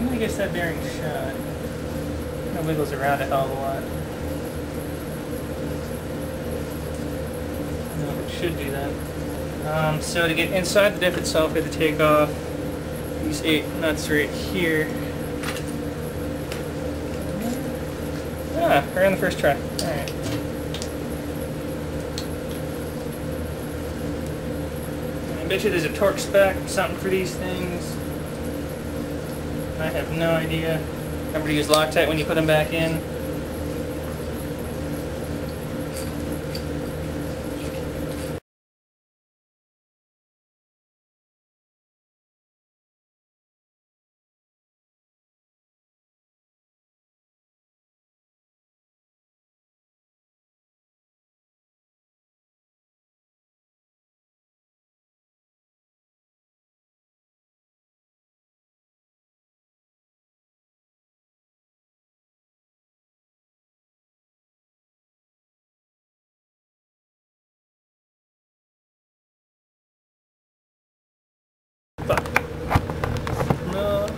I'm gonna guess that bearing's shot. It wiggles around a hell of a lot. No, it should do that. So to get inside the diff itself, we have to take off these 8 nuts right here. Ah, right on the first try. Alright. I bet you there's a torque spec, something for these things. I have no idea. Remember to use Loctite when you put them back in. Fuck. No.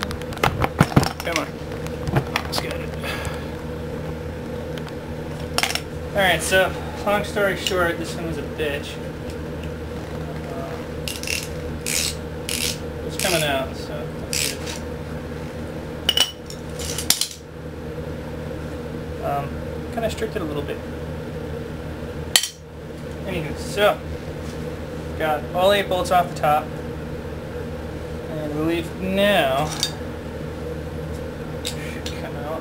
Come on. Let's get it. Alright, so, long story short, this one was a bitch. It's coming out, so that's good. Kind of stripped it a little bit. Anywho, so, got all 8 bolts off the top. And I believe now should come out.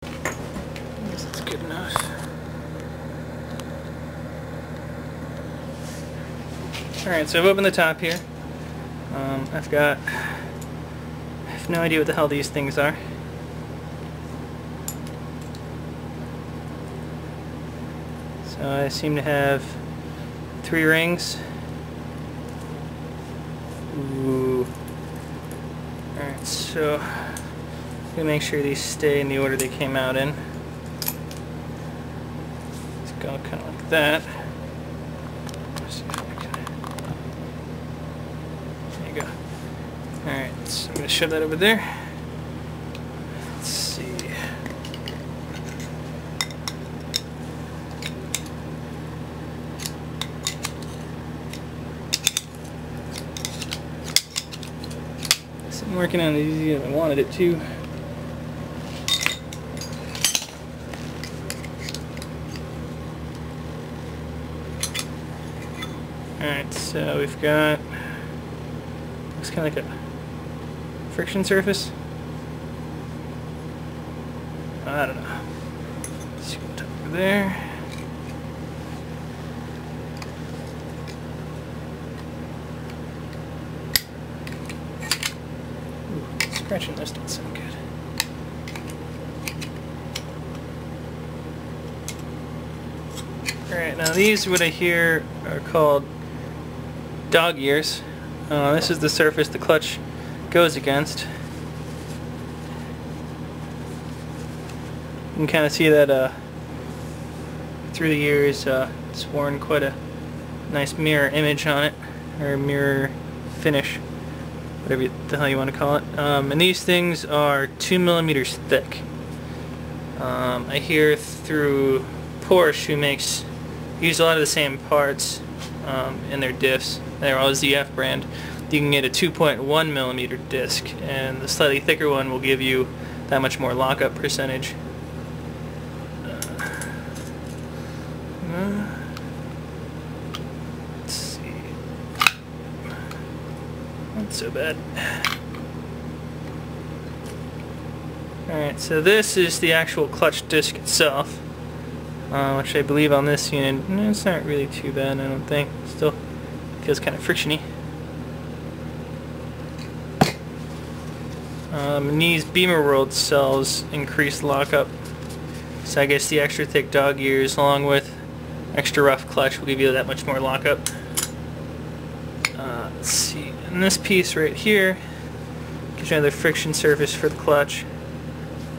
I guess that's good enough. Alright, so I've opened the top here. I have no idea what the hell these things are. So I seem to have 3 rings. Ooh. Alright, so I'm gonna make sure these stay in the order they came out in. Let's go kind of like that. Let's see if I can... There you go. Alright, so I'm gonna shove that over there. Let's see. I'm working on it easier than I wanted it to. Alright, so we've got, looks kind of like a friction surface. I don't know. Let's see what's over there. Scratching this doesn't sound good. Alright, now these, what I hear, are called dog ears. This is the surface the clutch goes against. You can kind of see that through the years it's worn quite a nice mirror image on it, or mirror finish, whatever the hell you want to call it. And these things are 2 millimeters thick. I hear through Porsche, who use a lot of the same parts in their diffs. They're all ZF brand. You can get a 2.1 millimeter disc, and the slightly thicker one will give you that much more lockup percentage. Let's see. Not so bad. Alright, so this is the actual clutch disc itself, which I believe on this unit, it's not really too bad, I don't think. Still feels kind of frictiony. And these Beamer World cells increase lockup, so I guess the extra thick dog ears along with extra rough clutch will give you that much more lockup. Let's see, and this piece right here gives you another friction surface for the clutch.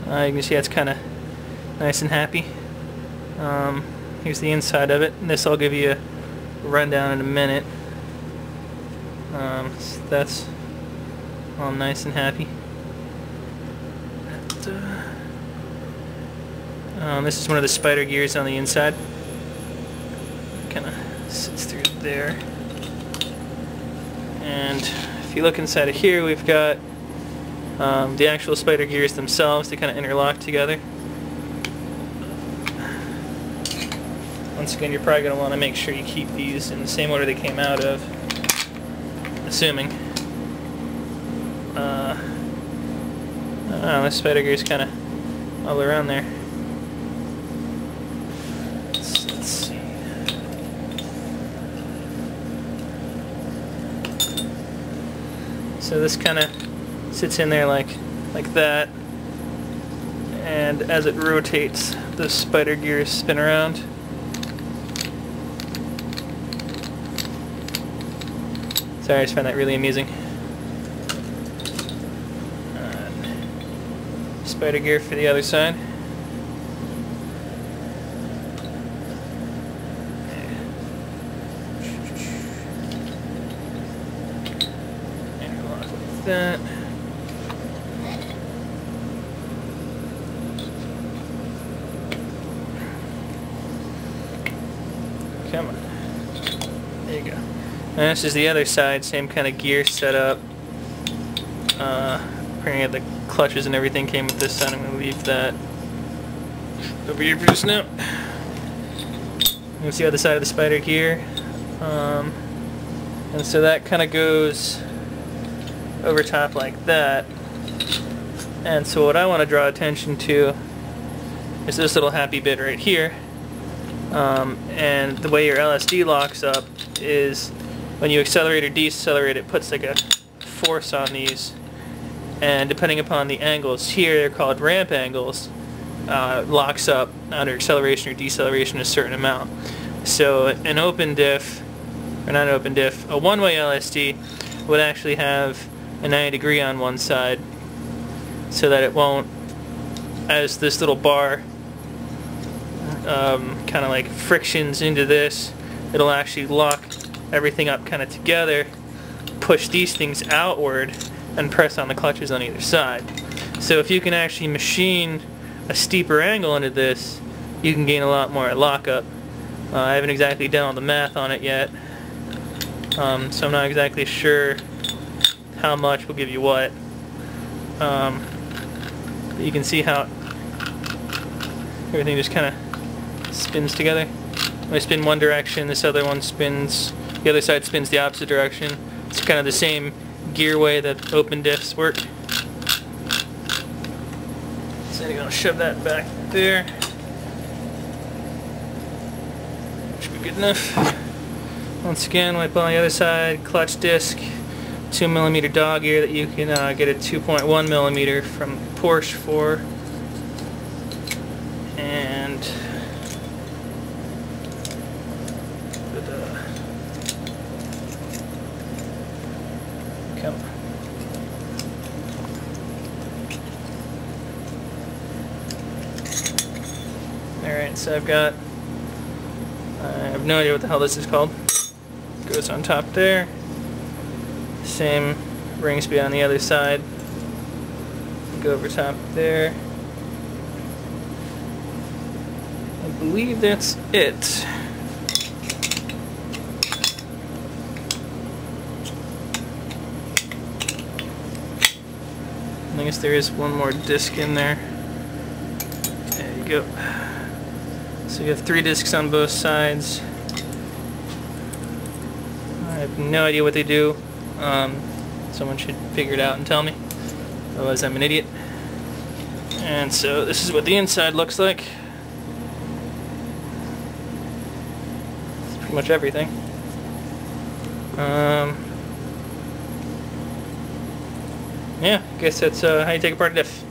You can see it's kind of nice and happy. here's the inside of it. And this I'll give you a rundown in a minute. So that's all nice and happy. This is one of the spider gears on the inside. Kind of sits through there. And if you look inside of here, we've got the actual spider gears themselves. They kind of interlock together. Once again, you're probably going to want to make sure you keep these in the same order they came out of, assuming. The spider gear's kind of all around there. Let's see. So this kind of sits in there like that, and as it rotates, the spider gears spin around. Sorry, I just find that really amusing. Spider gear for the other side. Interlock like that. Come on. There you go. And this is the other side, same kind of gear setup. Apparently the clutches and everything came with this side. I'm going to leave that over here for just now. You can see the other side of the spider gear. And so that kind of goes over top like that. And so what I want to draw attention to is this little happy bit right here. And the way your LSD locks up is when you accelerate or decelerate, it puts like a force on these, and depending upon the angles here, they're called ramp angles, locks up under acceleration or deceleration a certain amount. So an open diff, or not an open diff, a one-way LSD would actually have a 90-degree on one side, so that it won't, as this little bar kind of like frictions into this, it'll actually lock everything up kind of together, push these things outward, and press on the clutches on either side. So if you can actually machine a steeper angle into this, you can gain a lot more at lockup. I haven't exactly done all the math on it yet, so I'm not exactly sure how much will give you what. But you can see how everything just kind of spins together. When I spin one direction, this other one spins, the other side spins the opposite direction. It's kind of the same gear way that open diffs work. So I'm going to shove that back there. Should be good enough. Once again, wipe on the other side, clutch disc, 2mm dog ear that you can get a 2.1mm from Porsche for. And come on. Alright, so I have no idea what the hell this is called. Goes on top there. Same ring speed on the other side. Go over top there. I believe that's it. I guess there is one more disc in there. There you go. So you have 3 discs on both sides. I have no idea what they do. Someone should figure it out and tell me. Otherwise I'm an idiot. And so this is what the inside looks like. It's pretty much everything. Yeah, I guess that's how you take apart a diff.